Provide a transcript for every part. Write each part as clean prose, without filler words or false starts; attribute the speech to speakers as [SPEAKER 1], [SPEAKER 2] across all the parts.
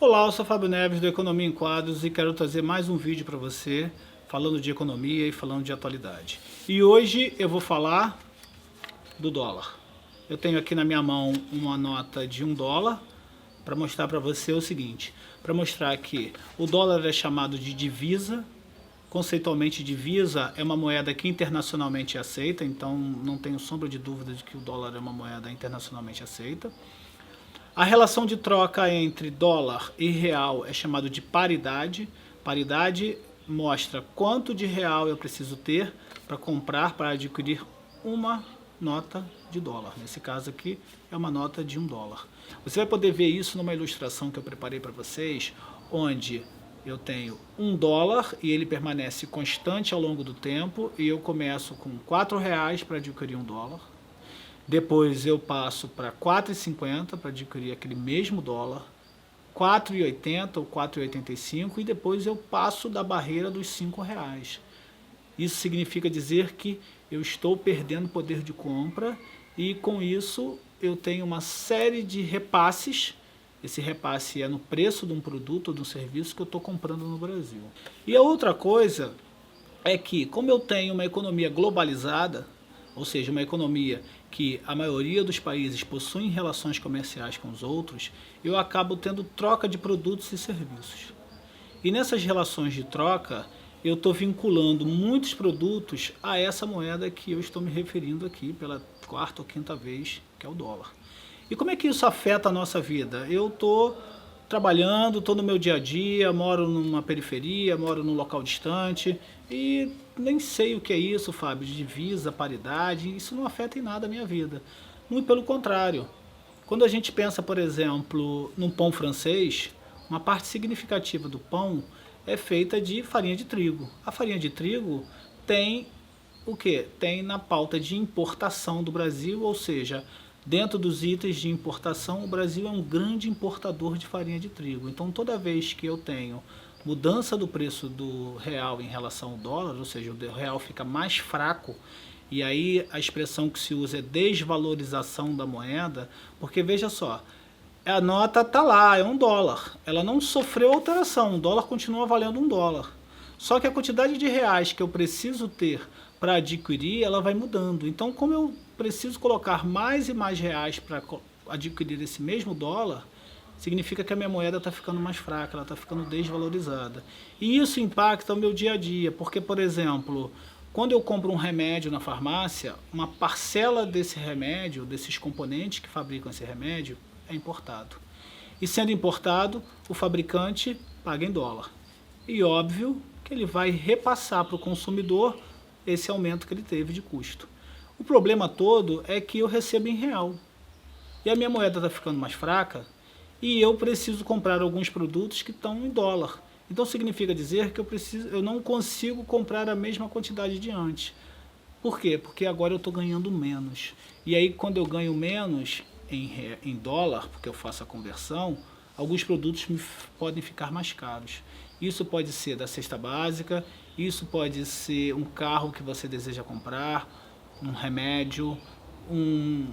[SPEAKER 1] Olá, eu sou Fábio Neves do Economia em Quadros e quero trazer mais um vídeo para você falando de economia e falando de atualidade. E hoje eu vou falar do dólar. Eu tenho aqui na minha mão uma nota de $1 para mostrar para você o seguinte, para mostrar que o dólar é chamado de divisa. Conceitualmente, divisa é uma moeda que internacionalmente é aceita, então não tenho sombra de dúvida de que o dólar é uma moeda internacionalmente aceita. A relação de troca entre dólar e real é chamado de paridade. Paridade mostra quanto de real eu preciso ter para comprar, para adquirir uma nota de dólar. Nesse caso aqui é uma nota de $1. Você vai poder ver isso numa ilustração que eu preparei para vocês, onde eu tenho $1 e ele permanece constante ao longo do tempo e eu começo com R$ 4 para adquirir $1. Depois eu passo para 4,50 para adquirir aquele mesmo dólar, 4,80 ou 4,85 e depois eu passo da barreira dos R$ 5. Isso significa dizer que eu estou perdendo poder de compra e com isso eu tenho uma série de repasses. Esse repasse é no preço de um produto ou de um serviço que eu estou comprando no Brasil. E a outra coisa é que, como eu tenho uma economia globalizada, ou seja, uma economia que a maioria dos países possuem relações comerciais com os outros, eu acabo tendo troca de produtos e serviços. E nessas relações de troca, eu estou vinculando muitos produtos a essa moeda que eu estou me referindo aqui pela quarta ou quinta vez, que é o dólar. E como é que isso afeta a nossa vida? Eu estou trabalhando, estou no meu dia a dia, moro numa periferia, moro num local distante e nem sei o que é isso, Fábio, de divisa, paridade, isso não afeta em nada a minha vida. Muito pelo contrário. Quando a gente pensa, por exemplo, num pão francês, uma parte significativa do pão é feita de farinha de trigo. A farinha de trigo tem o quê? Tem na pauta de importação do Brasil, ou seja, dentro dos itens de importação, o Brasil é um grande importador de farinha de trigo. Então, toda vez que eu tenho mudança do preço do real em relação ao dólar, ou seja, o real fica mais fraco, e aí a expressão que se usa é desvalorização da moeda, porque veja só, a nota está lá, é $1. Ela não sofreu alteração, o dólar continua valendo $1. Só que a quantidade de reais que eu preciso ter para adquirir, ela vai mudando. Então, como eu preciso colocar mais e mais reais para adquirir esse mesmo dólar, significa que a minha moeda está ficando mais fraca, ela está ficando desvalorizada. E isso impacta o meu dia a dia, porque, por exemplo, quando eu compro um remédio na farmácia, uma parcela desse remédio, desses componentes que fabricam esse remédio, é importado. E sendo importado, o fabricante paga em dólar. E óbvio que ele vai repassar para o consumidor esse aumento que ele teve de custo. O problema todo é que eu recebo em real. E a minha moeda está ficando mais fraca e eu preciso comprar alguns produtos que estão em dólar. Então significa dizer que eu não consigo comprar a mesma quantidade de antes. Por quê? Porque agora eu estou ganhando menos. E aí quando eu ganho menos em dólar, porque eu faço a conversão, alguns produtos podem ficar mais caros. Isso pode ser da cesta básica, isso pode ser um carro que você deseja comprar, um remédio,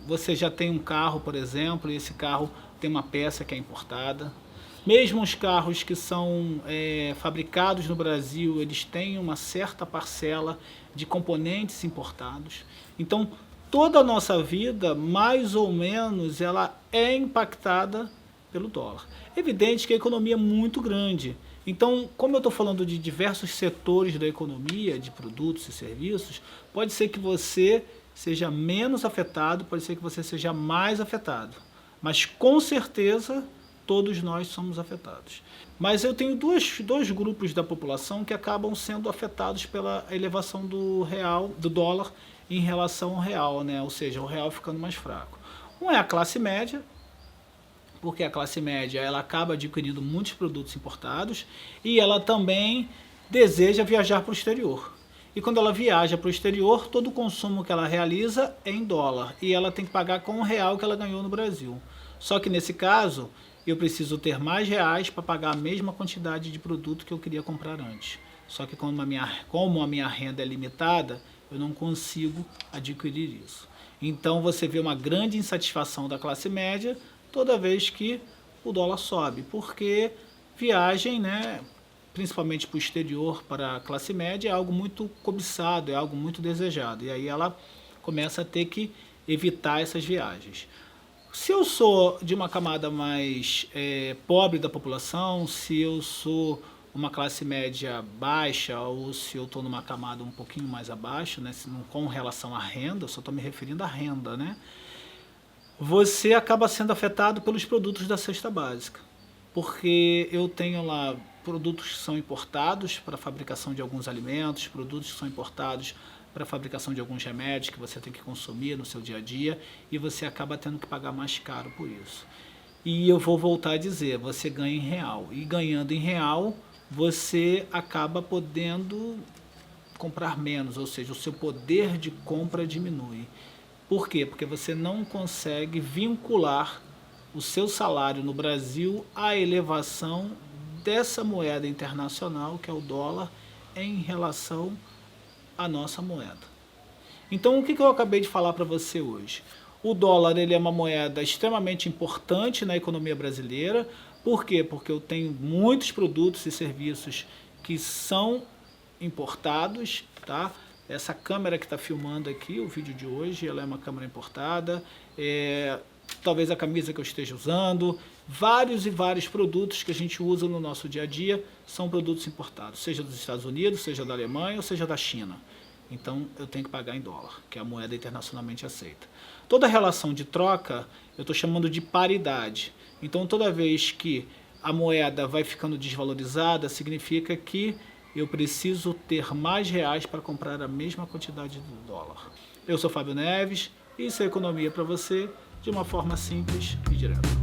[SPEAKER 1] você já tem um carro, por exemplo, e esse carro tem uma peça que é importada. Mesmo os carros que são fabricados no Brasil, eles têm uma certa parcela de componentes importados. Então, toda a nossa vida, mais ou menos, ela é impactada pelo dólar. É evidente que a economia é muito grande. Então, como eu estou falando de diversos setores da economia, de produtos e serviços, pode ser que você seja menos afetado, pode ser que você seja mais afetado. Mas, com certeza, todos nós somos afetados. Mas eu tenho dois grupos da população que acabam sendo afetados pela elevação do real, do dólar, em relação ao real, né? Ou seja, o real ficando mais fraco. Um é a classe média, porque a classe média ela acaba adquirindo muitos produtos importados e ela também deseja viajar para o exterior. E quando ela viaja para o exterior, todo o consumo que ela realiza é em dólar e ela tem que pagar com o real que ela ganhou no Brasil. Só que nesse caso, eu preciso ter mais reais para pagar a mesma quantidade de produto que eu queria comprar antes. Só que como a minha renda é limitada, eu não consigo adquirir isso. Então você vê uma grande insatisfação da classe média toda vez que o dólar sobe, porque viagem, né, principalmente para o exterior, para a classe média, é algo muito cobiçado, é algo muito desejado. E aí ela começa a ter que evitar essas viagens. Se eu sou de uma camada mais pobre da população, se eu sou uma classe média baixa ou se eu estou numa camada um pouquinho mais abaixo, né, com relação à renda, eu só estou me referindo à renda, né, você acaba sendo afetado pelos produtos da cesta básica. Porque eu tenho lá produtos que são importados para a fabricação de alguns alimentos, produtos que são importados para a fabricação de alguns remédios que você tem que consumir no seu dia a dia e você acaba tendo que pagar mais caro por isso. E eu vou voltar a dizer, você ganha em real. E ganhando em real, você acaba podendo comprar menos, ou seja, o seu poder de compra diminui. Por quê? Porque você não consegue vincular o seu salário no Brasil à elevação dessa moeda internacional, que é o dólar, em relação à nossa moeda. Então, o que eu acabei de falar para você hoje? O dólar ele é uma moeda extremamente importante na economia brasileira. Por quê? Porque eu tenho muitos produtos e serviços que são importados, tá? Essa câmera que está filmando aqui o vídeo de hoje, ela é uma câmera importada. Talvez a camisa que eu esteja usando, vários e vários produtos que a gente usa no nosso dia a dia são produtos importados, seja dos Estados Unidos, seja da Alemanha ou seja da China. Então eu tenho que pagar em dólar, que é a moeda internacionalmente aceita. Toda relação de troca eu estou chamando de paridade. Então toda vez que a moeda vai ficando desvalorizada, significa que eu preciso ter mais reais para comprar a mesma quantidade do dólar. Eu sou Fábio Neves, isso é economia para você de uma forma simples e direta.